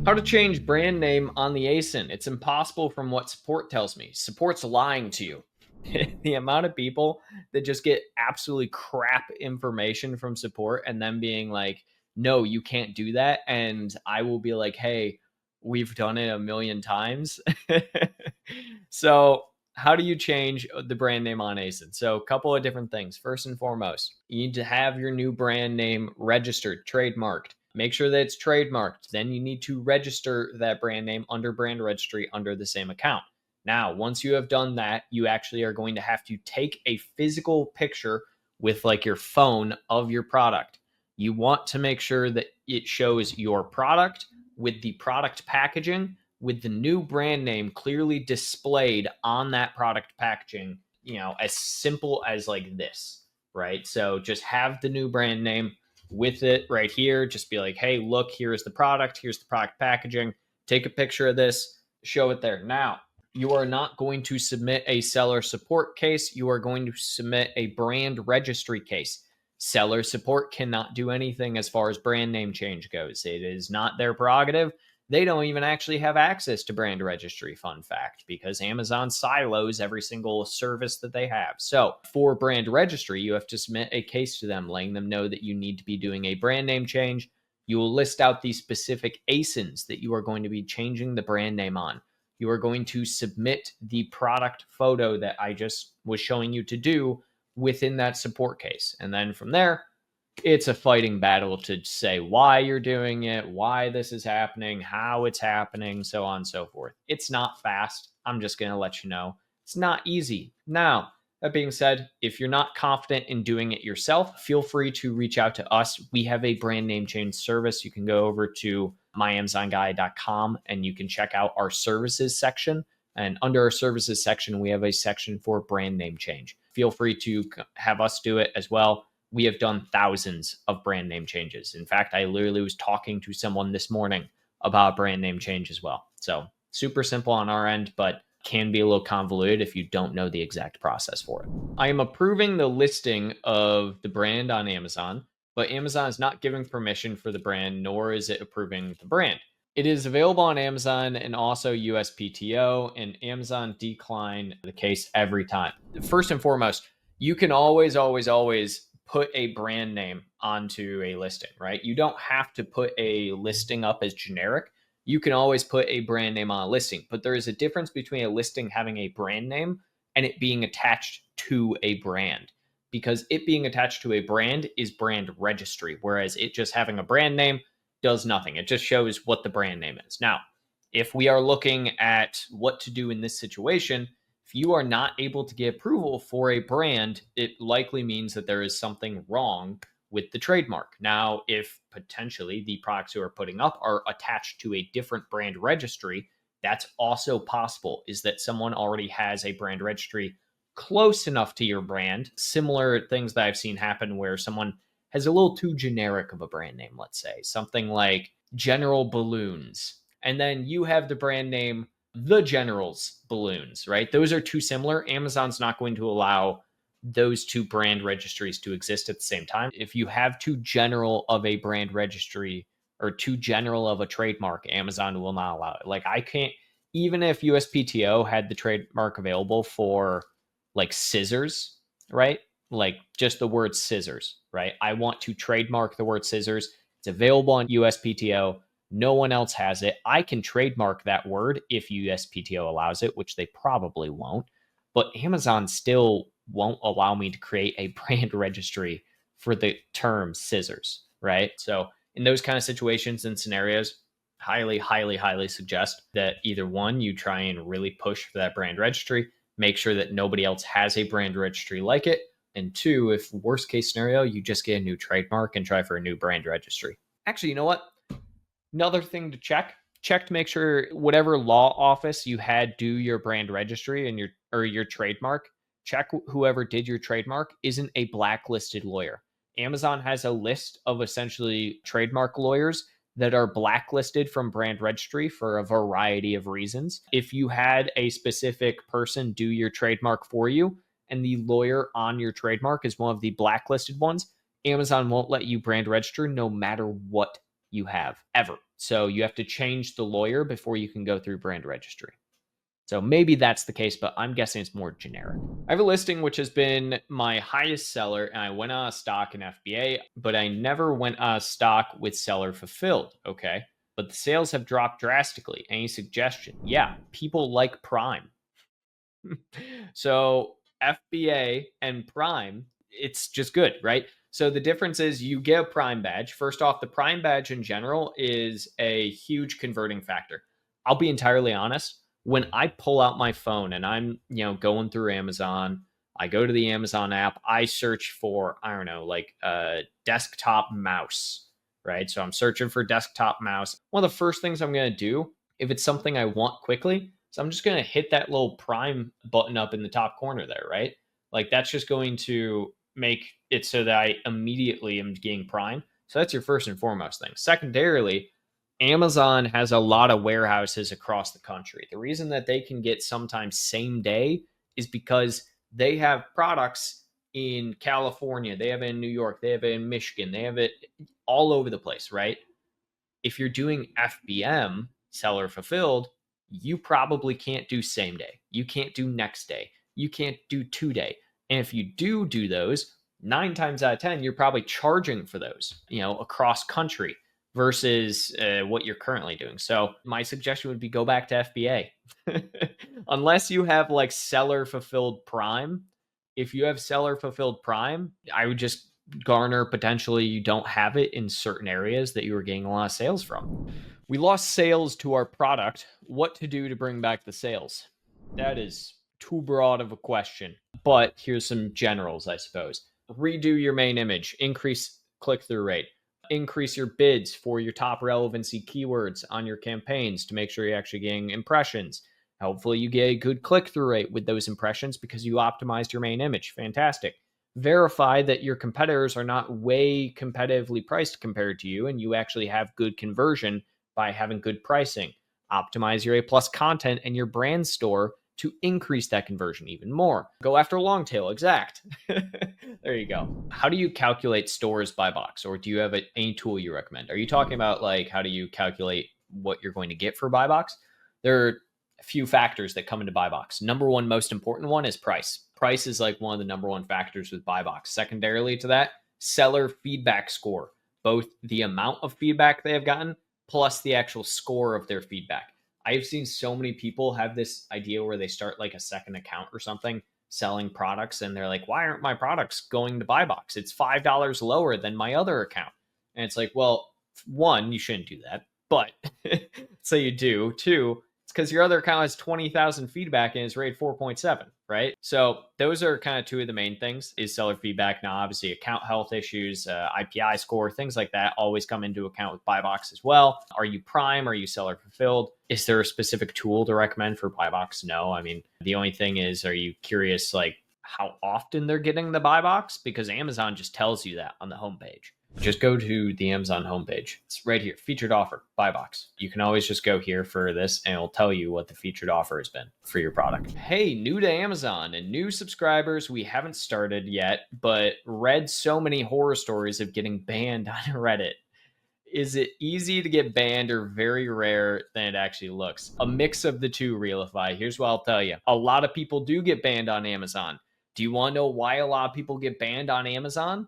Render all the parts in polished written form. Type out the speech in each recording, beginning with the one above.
How to change brand name on the ASIN. It's impossible from what support tells me. Support's lying to you. The amount of people that just get absolutely crap information from support and then being like, no, you can't do that. And I will be like, hey, we've done it a million times. So, how do you change the brand name on ASIN? So, a couple of different things. First and foremost, you need to have your new brand name registered, trademarked. Make sure that it's trademarked. Then you need to register that brand name under brand registry under the same account. Now, once you have done that, you actually are going to have to take a physical picture with like your phone of your product. You want to make sure that it shows your product with the product packaging, with the new brand name clearly displayed on that product packaging, as simple as like this, right? So just have the new brand name with it right here. Just be like, hey, look, here's the product packaging. Take a picture of this, show it there. Now, you are not going to submit a seller support case. You are going to submit a brand registry case. Seller support cannot do anything as far as brand name change goes. It is not their prerogative. They don't even actually have access to brand registry, fun fact, because Amazon silos every single service that they have. So for brand registry, you have to submit a case to them, letting them know that you need to be doing a brand name change. You will list out the specific ASINs that you are going to be changing the brand name on. You are going to submit the product photo that I just was showing you to do within that support case. And then from there, it's a fighting battle to say why you're doing it, why this is happening, how it's happening, so on and so forth. It's not fast. I'm just going to let you know. It's not easy. Now, that being said, if you're not confident in doing it yourself, feel free to reach out to us. We have a brand name change service. You can go over to myamazonguy.com and you can check out our services section. And under our services section, we have a section for brand name change. Feel free to have us do it as well. We have done thousands of brand name changes. In fact, I literally was talking to someone this morning about brand name change as well. So super simple on our end, but can be a little convoluted if you don't know the exact process for it. I am approving the listing of the brand on Amazon, but Amazon is not giving permission for the brand, nor is it approving the brand. It is available on Amazon and also USPTO, and Amazon declined the case every time. First and foremost, you can always put a brand name onto a listing, right? You don't have to put a listing up as generic. You can always put a brand name on a listing, but there is a difference between a listing having a brand name and it being attached to a brand, because it being attached to a brand is brand registry, whereas it just having a brand name does nothing. It just shows what the brand name is. Now, if we are looking at what to do in this situation, if you are not able to get approval for a brand, it likely means that there is something wrong with the trademark. Now, if potentially the products you are putting up are attached to a different brand registry, that's also possible, is that someone already has a brand registry close enough to your brand. Similar things that I've seen happen where someone has a little too generic of a brand name, let's say, something like General Balloons. And then you have the brand name The General's Balloons, right? Those are too similar. Amazon's not going to allow those two brand registries to exist at the same time. If you have too general of a brand registry or too general of a trademark, Amazon will not allow it. Like I can't, even if USPTO had the trademark available for like scissors, right? Like just the word scissors, right? I want to trademark the word scissors. It's available on USPTO. No one else has it. I can trademark that word if USPTO allows it, which they probably won't. But Amazon still won't allow me to create a brand registry for the term scissors, right? So in those kind of situations and scenarios, highly suggest that either one, you try and really push for that brand registry, make sure that nobody else has a brand registry like it. And two, if worst case scenario, you just get a new trademark and try for a new brand registry. Actually, you know what? Another thing to check to make sure whatever law office you had do your brand registry and your trademark, check whoever did your trademark isn't a blacklisted lawyer. Amazon has a list of essentially trademark lawyers that are blacklisted from brand registry for a variety of reasons. If you had a specific person do your trademark for you and the lawyer on your trademark is one of the blacklisted ones, Amazon won't let you brand register no matter what you have ever. So you have to change the lawyer before you can go through brand registry. So maybe that's the case, but I'm guessing it's more generic. I have a listing which has been my highest seller, and I went on a stock in FBA, but I never went on a stock with seller fulfilled. Okay. But the sales have dropped drastically. Any suggestion? Yeah, people like Prime. So FBA and Prime, it's just good, right? So the difference is you get a Prime badge. First off, the Prime badge in general is a huge converting factor. I'll be entirely honest. When I pull out my phone and I'm, going through Amazon, I go to the Amazon app, I search for, I don't know, like a desktop mouse, right? So I'm searching for desktop mouse. One of the first things I'm going to do, if it's something I want quickly, so I'm just going to hit that little Prime button up in the top corner there, right? Like that's just going to make it so that I immediately am getting Prime. So that's your first and foremost thing. Secondarily, Amazon has a lot of warehouses across the country. The reason that they can get sometimes same day is because they have products in California, they have it in New York, they have it in Michigan, they have it all over the place, right? If you're doing FBM, seller fulfilled, you probably can't do same day. You can't do next day. You can't do 2 day. And if you do those, 9 times out of 10, you're probably charging for those, across country versus what you're currently doing. So my suggestion would be go back to FBA. Unless you have like seller fulfilled Prime. If you have seller fulfilled Prime, I would just garner potentially you don't have it in certain areas that you were getting a lot of sales from. We lost sales to our product. What to do to bring back the sales? That is too broad of a question, but here's some generals, I suppose. Redo your main image, increase click-through rate, increase your bids for your top relevancy keywords on your campaigns to make sure you're actually getting impressions. Hopefully you get a good click-through rate with those impressions because you optimized your main image. Fantastic. Verify that your competitors are not way competitively priced compared to you and you actually have good conversion by having good pricing. Optimize your A+ content and your brand store to increase that conversion even more. Go after long tail, exact. There you go. How do you calculate stores by box, or do you have any tool you recommend? Are you talking about like how do you calculate what you're going to get for buy box? There are a few factors that come into buy box. Number one, most important one is price. Price is like one of the number one factors with buy box. Secondarily to that, seller feedback score, both the amount of feedback they have gotten plus the actual score of their feedback. I've seen so many people have this idea where they start like a second account or something selling products and they're like, why aren't my products going to buy box? It's $5 lower than my other account. And it's like, well, one, you shouldn't do that, but so you do. Two, it's because your other account has 20,000 feedback and is rated 4.7, right? So those are kind of two of the main things is seller feedback. Now, obviously account health issues, IPI score, things like that always come into account with buy box as well. Are you Prime? Are you seller fulfilled? Is there a specific tool to recommend for buy box? No. I mean, the only thing is, are you curious like how often they're getting the buy box? Because Amazon just tells you that on the homepage. Just go to the Amazon homepage. It's right here, featured offer, buy box. You can always just go here for this and it'll tell you what the featured offer has been for your product. Hey, new to Amazon and new subscribers, we haven't started yet, but read so many horror stories of getting banned on Reddit. Is it easy to get banned or very rare than it actually looks? A mix of the two, Realify. Here's what I'll tell you. A lot of people do get banned on Amazon. Do you want to know why a lot of people get banned on Amazon?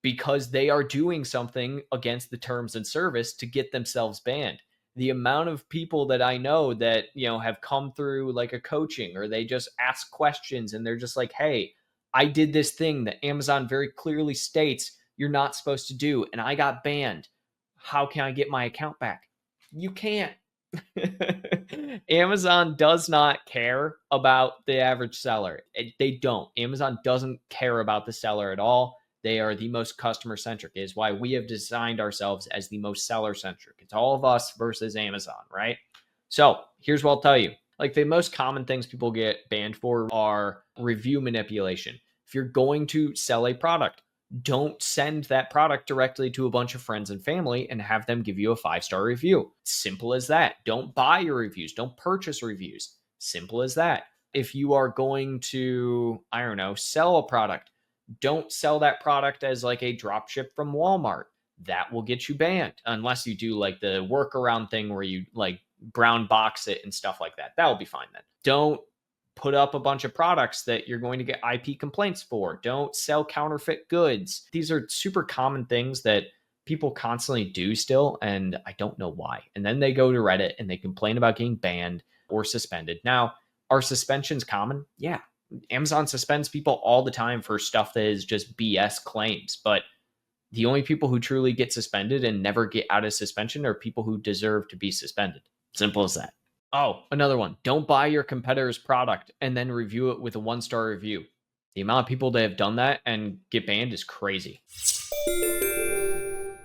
Because they are doing something against the terms and service to get themselves banned. The amount of people that I know that, have come through like a coaching or they just ask questions and they're just like, hey, I did this thing that Amazon very clearly states you're not supposed to do and I got banned. How can I get my account back? You can't. Amazon does not care about the average seller. They don't. Amazon doesn't care about the seller at all. They are the most customer centric. It is why we have designed ourselves as the most seller centric. It's all of us versus Amazon, right? So here's what I'll tell you. Like the most common things people get banned for are review manipulation. If you're going to sell a product, don't send that product directly to a bunch of friends and family and have them give you a 5-star review. Simple as that. Don't buy your reviews. Don't purchase reviews. Simple as that. If you are going to, sell a product, don't sell that product as like a drop ship from Walmart. that will get you banned, unless you do like the workaround thing where you like brown box it and stuff like that. That will be fine then. Don't put up a bunch of products that you're going to get IP complaints for. Don't sell counterfeit goods. These are super common things that people constantly do still, and I don't know why. And then they go to Reddit and they complain about getting banned or suspended. Now, are suspensions common? Yeah. Amazon suspends people all the time for stuff that is just BS claims, but the only people who truly get suspended and never get out of suspension are people who deserve to be suspended. Simple as that. Oh, another one. Don't buy your competitor's product and then review it with a 1-star review. The amount of people that have done that and get banned is crazy.